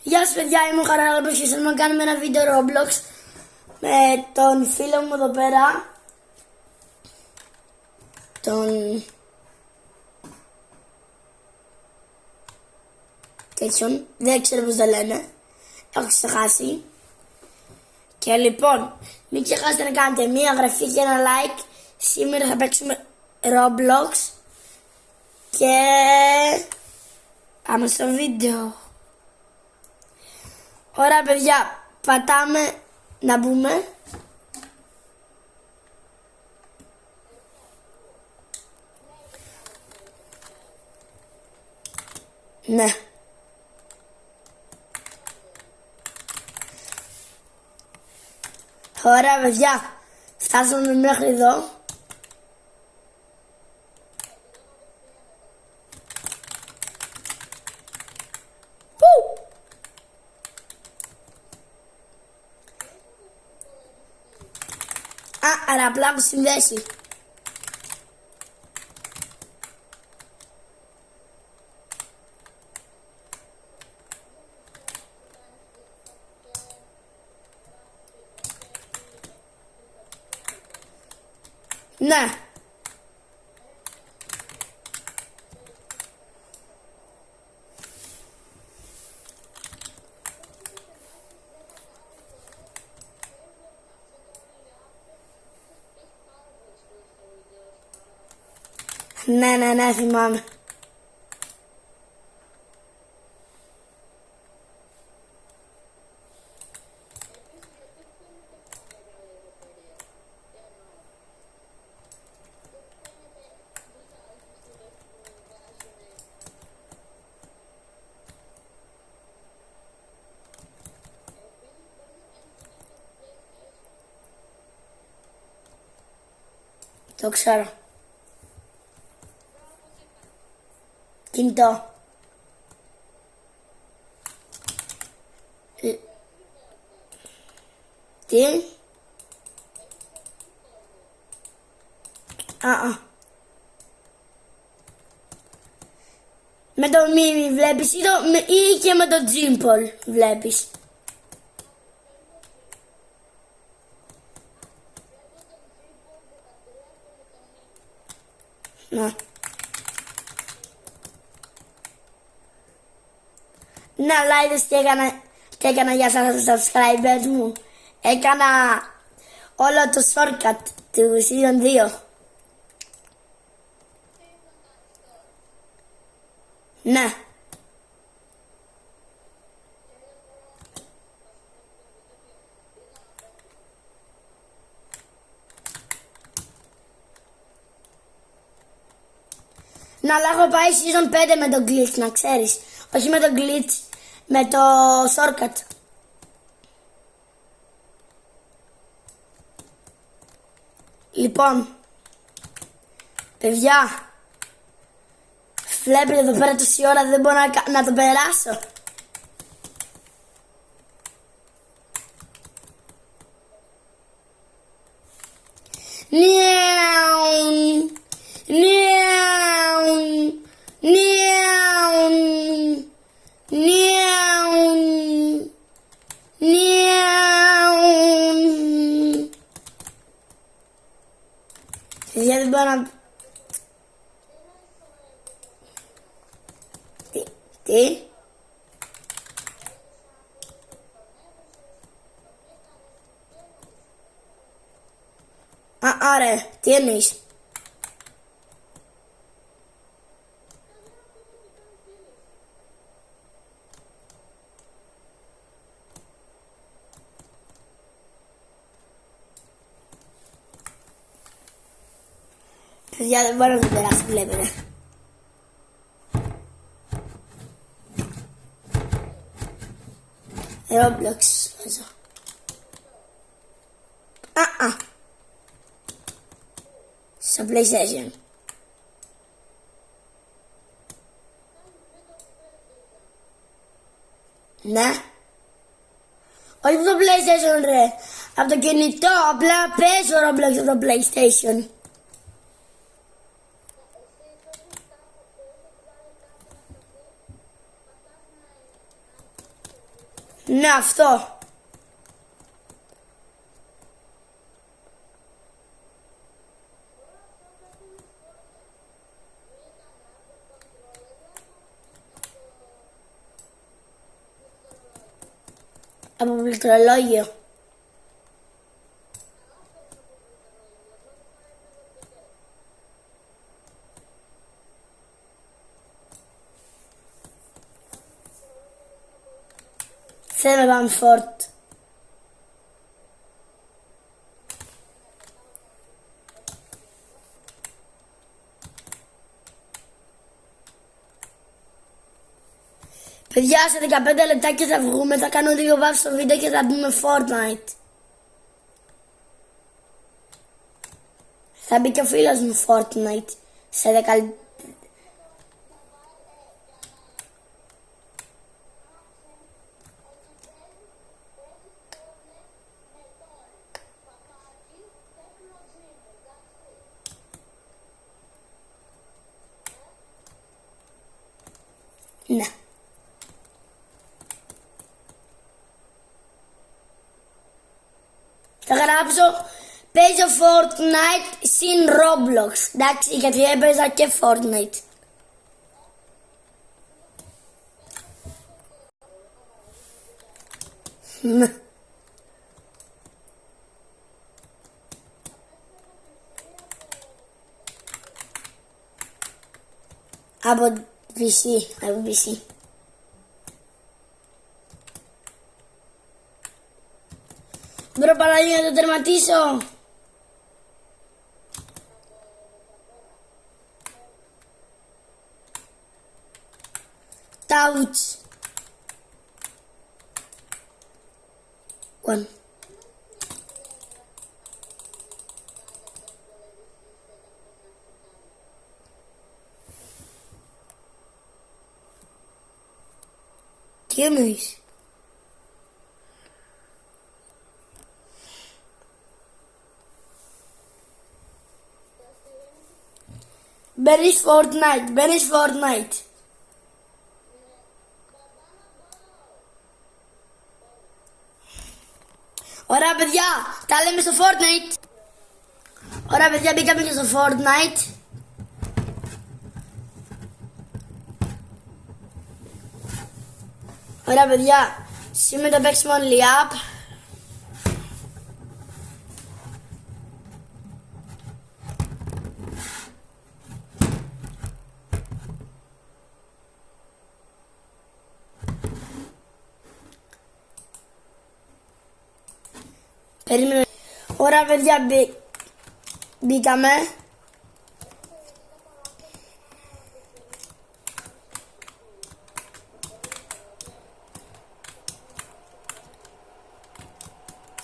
Γεια σας παιδιά, είμαι ο Χαράλαμπος και θέλουμε να κάνουμε ένα βίντεο Roblox με τον φίλο μου εδώ πέρα. Τον... τέτοιον, δεν ξέρω πως το λένε. Έχω ξεχάσει. Και λοιπόν, μην ξεχάσετε να κάνετε μία εγγραφή και ένα like. Σήμερα θα παίξουμε Roblox. Και... πάμε στο βίντεο. Ωραία παιδιά, πατάμε να μπούμε. Ναι. Ωραία παιδιά, φτάσαμε μέχρι εδώ. Άρα απλά έχω συνδέσει. Ναι. Ναι, θυμάμαι. Το ξέρω. Κινητό. Τι? Με το Mimi βλέπεις ή και με το Jimple βλέπεις. Ναι. Ναι, αλλά είδες τι έκανα για σας subscribers μου. Έκανα όλο το shortcut του season 2. Ναι. Να, αλλά έχω πάει season 5 με το glitch, να ξέρεις. Όχι με το glitch, με το shortcut. Λοιπόν, παιδιά, βλέπετε εδώ πέρα τόση ώρα δεν μπορώ να το περάσω. Δεν μπορώ να... Τι? Άρα, τι εννοείς? Παιδιά, δεν μπορώ να το περάσω, βλέπετε. Roblox παίζω. Στο PlayStation. Ναι. Όχι από το PlayStation ρε. Από το κινητό, απλά παίζω Roblox από το PlayStation. Ναι, αυτό. Από πληκτρολόγιο. Θέλω να πάμε φόρτ. Παιδιά, σε 15 λεπτάκια θα βγούμε, θα κάνω 2 βάφες στο βίντεο και θα μπούμε Fortnite. Θα μπει και ο φίλος μου Fortnite σε 10 λεπτά. Ναι. Θα γράψω παίζω Fortnite συν Roblox. Εντάξει, γιατί έπαιζα και Fortnite. Ναι. Από PC. Μπορώ παραλίγο να το τερματίσω. Touch. One. Τι εννοείς? Μπαίνεις Fortnite. Ωραία παιδιά, τα λέμε στο Fortnite. Ωραία παιδιά, μπήκαμε και στο Fortnite. Ωραία παιδιά, σήμερα το παίξουμε only up. Περίμενε. Ωραία παιδιά, μπήκαμε.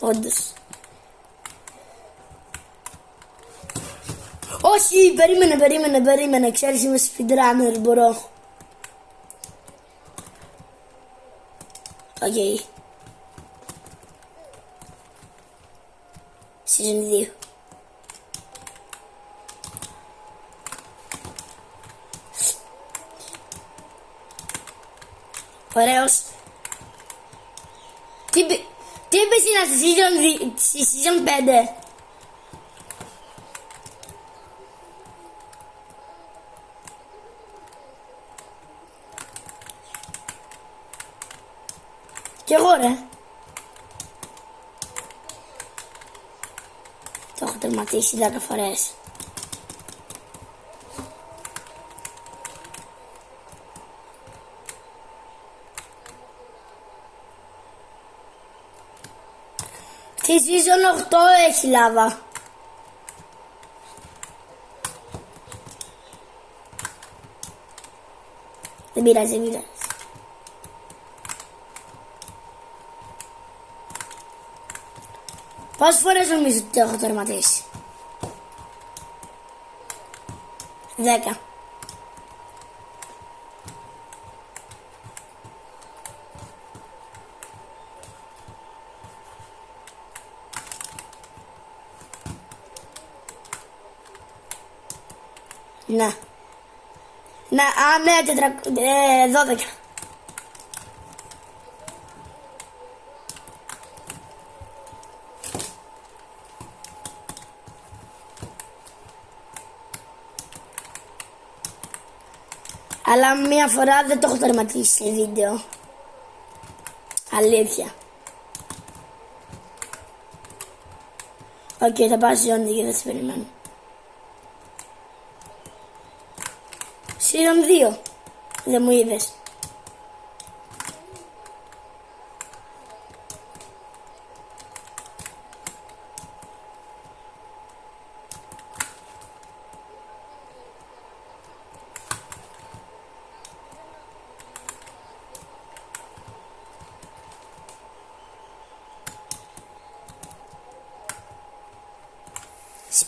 Όντως. Όχι, περίμενε. Ξέρεις, είμαι speedrunner, μπορώ. Οκ. Season 2. Ωραίος. Τι είπες είναι στη season 5? Κι εγώ ρε. Το έχω τερματίσει 10 φορές. Στη season 8 έχει λάβα. Δεν πειράζει. Πόσες φορές νομίζω ότι το έχω τερματίσει? 10. Ναι. Ναι, 12. Αλλά μία φορά δεν το έχω τερματίσει σε βίντεο. Αλήθεια. Οκ, θα πάω στη ζώνη και δεν σε περιμένω. Season 2. Δεν μου είδες.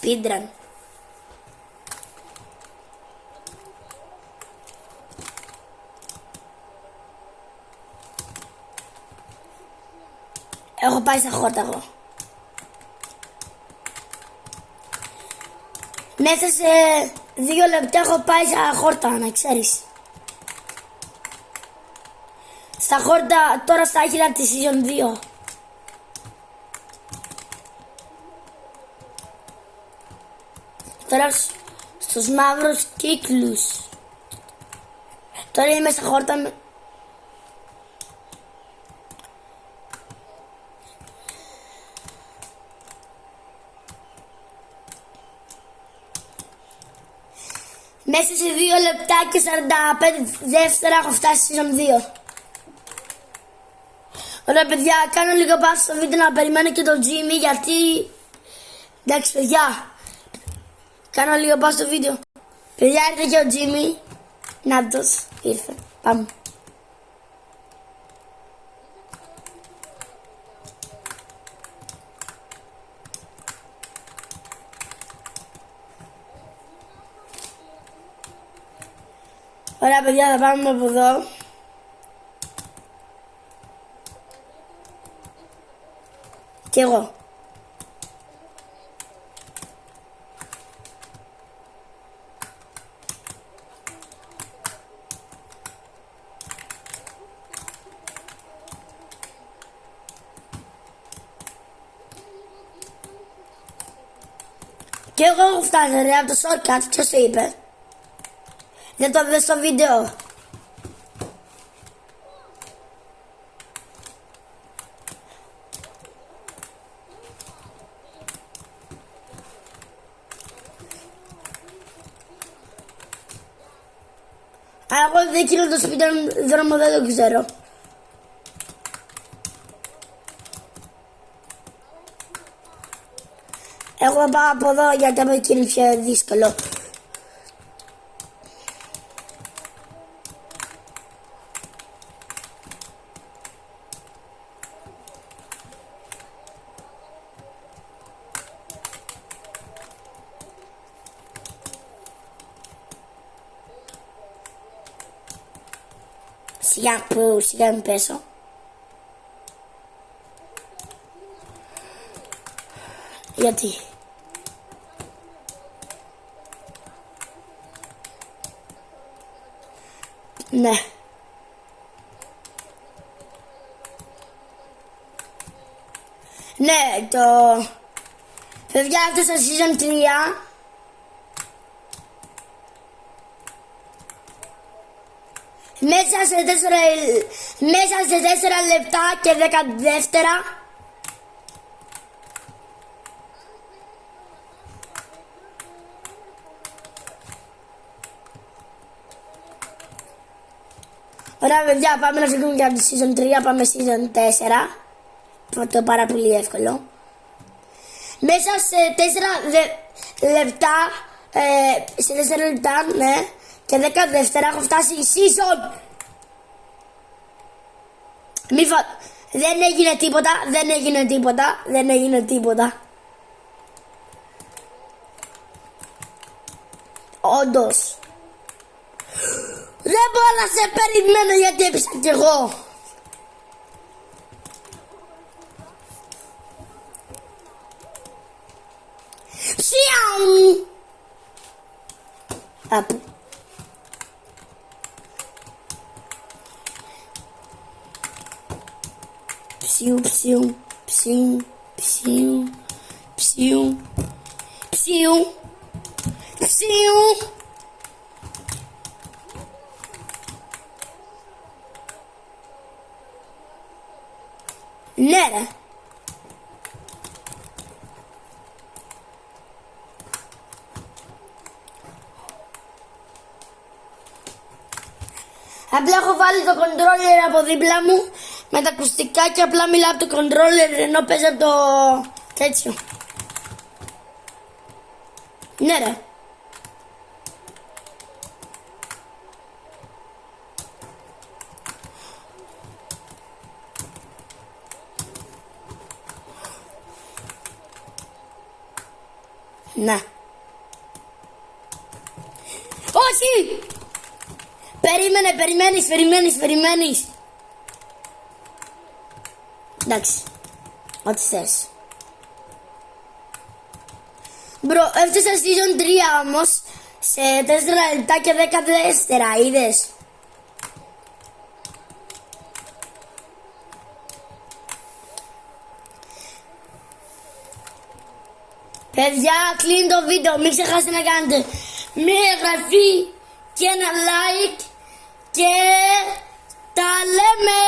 Speedrun. Έχω πάει στα χόρτα εγώ. Μέσα σε 2 λεπτά έχω πάει στα χόρτα, να ξέρεις. Στα χόρτα τώρα στα άχυρα της Season 2. Τώρα στους μαύρους κύκλους. Τώρα είμαι στα χόρτα με... Μέσα σε 2 λεπτά και 45 δεύτερα έχω φτάσει στη Season 2. Ωραία παιδιά, κάνω λίγο πάση στο βίντεο να περιμένω και τον Jimmy γιατί... Εντάξει παιδιά, κάνω λίγο πάση στο βίντεο. Παιδιά, ήρθε και ο Jimmy. Νάτος, ήρθε. Πάμε. Ωραία παιδιά, θα πάμε από εδώ. Και εγώ. Και εγώ έχω φτάσει ρε από το shortcut, ποιος το είπε. Δεν το είδες στο βίντεο. Αλλά εγώ δεν εκείνο το σπίτι δρόμο δεν το ξέρω. Εγώ θα πάω από εδώ γιατί από εκεί είναι πιο δύσκολο. Σιγά μην πέσω. Γιατί? Ναι. Ναι, το... Παιδιά, αυτό στο season 3... Μέσα σε 4 λεπτά και 10 δεύτερα Ωραία παιδιά, πάμε να φύγουμε και από τη season 3, πάμε season 4. Το πάρα πολύ εύκολο. Μέσα σε 4 λεπτά, σε 4 λεπτά, ναι, και 10 δεύτερα έχω φτάσει η season. Δεν έγινε τίποτα. Όντως. Δεν μπορώ να σε περιμένω γιατί έπεισα κι εγώ. Ψιάου. Απ' Ψιου, ψιου, ψιου, ψιου, ψιου, ψιου, ψιου. Ναι ρε. Απλά έχω βάλει το controller από δίπλα μου με τα ακουστικά και απλά μιλάω από το controller ενώ παίζω από το τέτοιο. Ναι ρε. Ναι. Όχι! Περιμένεις. Εντάξει. Ό,τι θες. Μπρο, έφτασα season 3 όμως σε 4 λεπτά και 14, είδες. Παιδιά, κλείνει το βίντεο, μην ξεχάσετε να κάνετε μια εγγραφή και ένα like και τα λέμε.